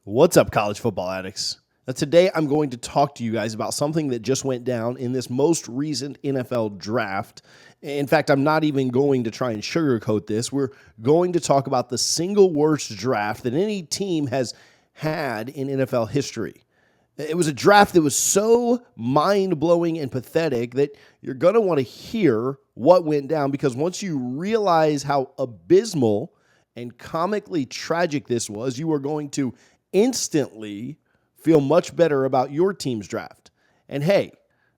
What's up, college football addicts? Now, today, I'm going to talk to you guys about something that just went down in this most recent NFL draft. In fact, I'm not even going to try and sugarcoat this. We're going to talk about the single worst draft that any team has had in NFL history. It was a draft that was so mind-blowing and pathetic that you're going to want to hear what went down, because once you realize how abysmal and comically tragic this was, you are going to instantly feel much better about your team's draft. And hey,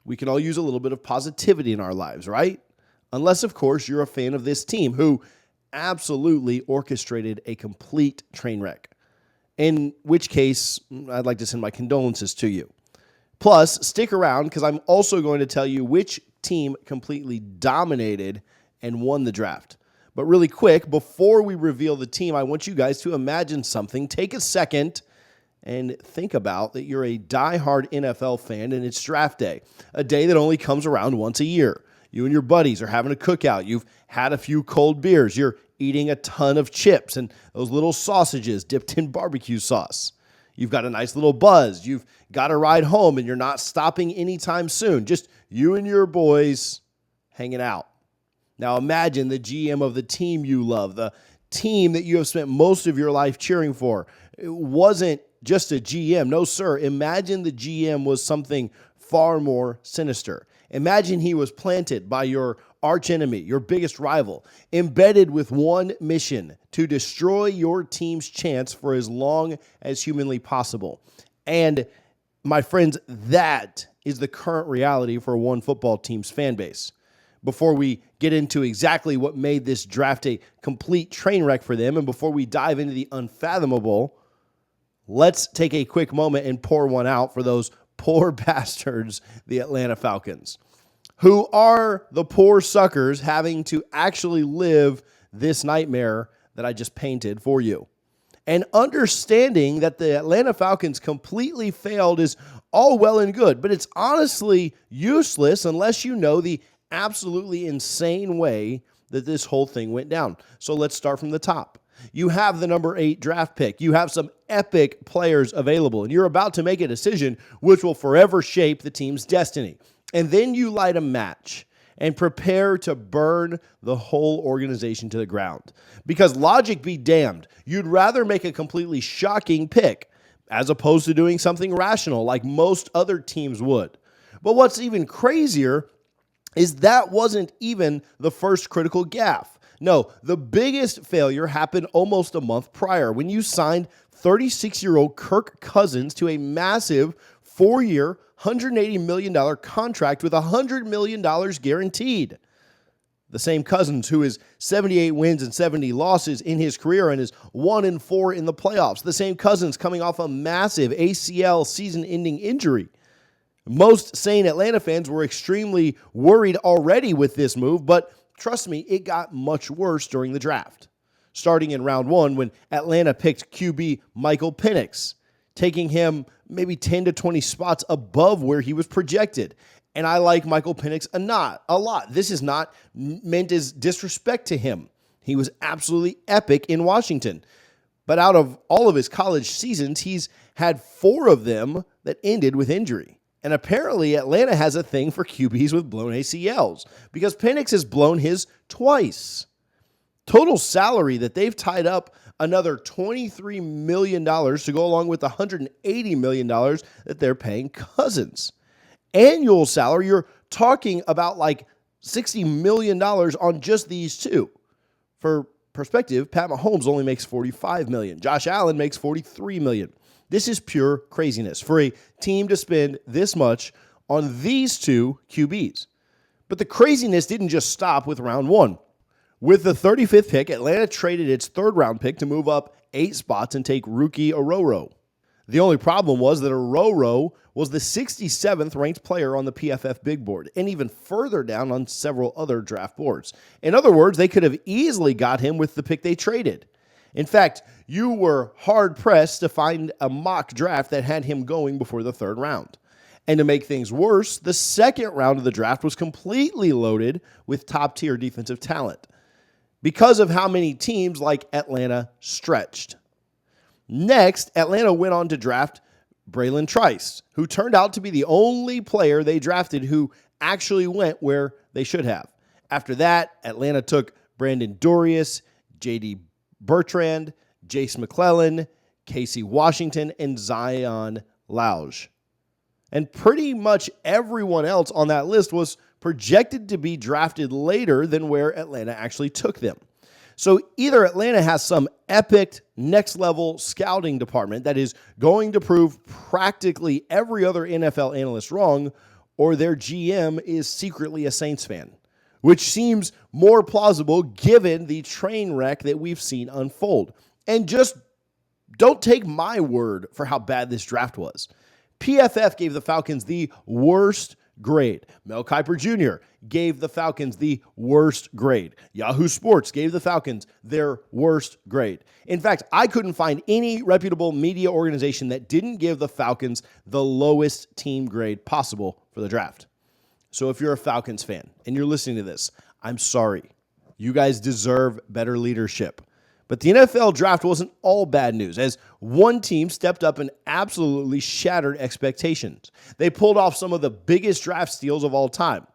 we can all use a little bit of positivity in our lives, right? Unless, of course, you're a fan of this team who absolutely orchestrated a complete train wreck. In which case, I'd like to send my condolences to you. Plus, stick around, because I'm also going to tell you which team completely dominated and won the draft. But really quick, before we reveal the team, I want you guys to imagine something. Take a second and think about that you're a diehard NFL fan and it's draft day, a day that only comes around once a year. You and your buddies are having a cookout. You've had a few cold beers. You're eating a ton of chips and those little sausages dipped in barbecue sauce. You've got a nice little buzz. You've got a ride home and you're not stopping anytime soon. Just you and your boys hanging out. Now imagine the GM of the team you love, the team that you have spent most of your life cheering for. It wasn't just a GM. No, sir. Imagine the GM was something far more sinister. Imagine he was planted by your archenemy, your biggest rival, embedded with one mission: to destroy your team's chance for as long as humanly possible. And my friends, that is the current reality for one football team's fan base. Before we get into exactly what made this draft a complete train wreck for them, and before we dive into the unfathomable, let's take a quick moment and pour one out for those poor bastards, the Atlanta Falcons, who are the poor suckers having to actually live this nightmare that I just painted for you. And understanding that the Atlanta Falcons completely failed is all well and good, but it's honestly useless unless you know the absolutely insane way that this whole thing went down. So let's start from the top. You have the number 8 draft pick. You have some epic players available, and you're about to make a decision which will forever shape the team's destiny. And then you light a match and prepare to burn the whole organization to the ground. Because logic be damned, you'd rather make a completely shocking pick as opposed to doing something rational like most other teams would. But what's even crazier is that wasn't even the first critical gaffe. No, the biggest failure happened almost a month prior when you signed 36-year-old Kirk Cousins to a massive 4-year, $180 million contract with $100 million guaranteed. The same Cousins who is 78 wins and 70 losses in his career and is 1-4 in the playoffs. The same Cousins coming off a massive ACL season-ending injury. Most sane Atlanta fans were extremely worried already with this move, but trust me, it got much worse during the draft. Starting in round 1 when Atlanta picked QB Michael Penix, taking him maybe 10 to 20 spots above where he was projected. And I like Michael Penix a lot. This is not meant as disrespect to him. He was absolutely epic in Washington. But out of all of his college seasons, he's had 4 of them that ended with injury. And apparently Atlanta has a thing for QBs with blown ACLs, because Penix has blown his twice. Total salary that they've tied up another $23 million to go along with the $180 million that they're paying Cousins. Annual salary, you're talking about like $60 million on just these two. For perspective, Pat Mahomes only makes $45 million. Josh Allen makes $43 million. This is pure craziness for a team to spend this much on these two QBs. But the craziness didn't just stop with round 1. With the 35th pick, Atlanta traded its 3rd round pick to move up 8 spots and take rookie Ororo. The only problem was that Ororo was the 67th ranked player on the PFF big board and even further down on several other draft boards. In other words, they could have easily got him with the pick they traded. In fact, you were hard-pressed to find a mock draft that had him going before the 3rd round. And to make things worse, the 2nd round of the draft was completely loaded with top-tier defensive talent because of how many teams like Atlanta stretched. Next, Atlanta went on to draft Braylon Trice, who turned out to be the only player they drafted who actually went where they should have. After that, Atlanta took Brandon Dorius, J.D. Bertrand, Jace McClellan, Casey Washington, and Zion Louge. And pretty much everyone else on that list was projected to be drafted later than where Atlanta actually took them. So either Atlanta has some epic next-level scouting department that is going to prove practically every other NFL analyst wrong, or their GM is secretly a Saints fan, which seems more plausible given the train wreck that we've seen unfold. And just don't take my word for how bad this draft was. PFF gave the Falcons the worst grade. Mel Kiper Jr. gave the Falcons the worst grade. Yahoo Sports gave the Falcons their worst grade. In fact, I couldn't find any reputable media organization that didn't give the Falcons the lowest team grade possible for the draft. So if you're a Falcons fan and you're listening to this, I'm sorry. You guys deserve better leadership. But the NFL draft wasn't all bad news, as one team stepped up and absolutely shattered expectations. They pulled off some of the biggest draft steals of all time.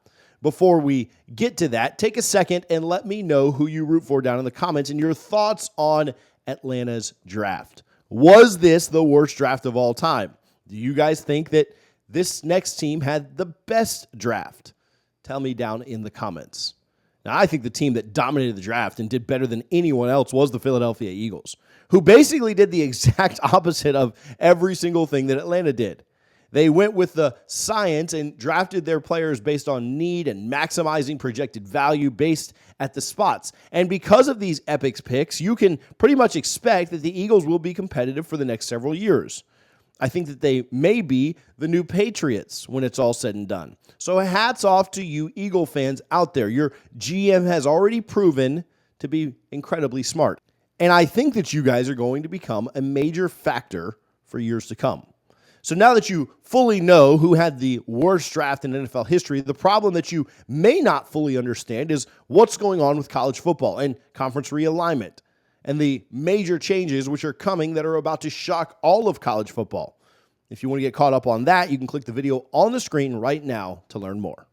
Before we get to that, take a second and let me know who you root for down in the comments and your thoughts on Atlanta's draft. Was this the worst draft of all time? Do you guys think that this next team had the best draft? Tell me down in the comments. Now, I think the team that dominated the draft and did better than anyone else was the Philadelphia Eagles, who basically did the exact opposite of every single thing that Atlanta did. They went with the science and drafted their players based on need and maximizing projected value based at the spots. And because of these epic picks, you can pretty much expect that the Eagles will be competitive for the next several years. I think that they may be the new Patriots when it's all said and done. So hats off to you Eagle fans out there. Your GM has already proven to be incredibly smart. And I think that you guys are going to become a major factor for years to come. So now that you fully know who had the worst draft in NFL history, the problem that you may not fully understand is what's going on with college football and conference realignment, and the major changes which are coming that are about to shock all of college football. If you want to get caught up on that, you can click the video on the screen right now to learn more.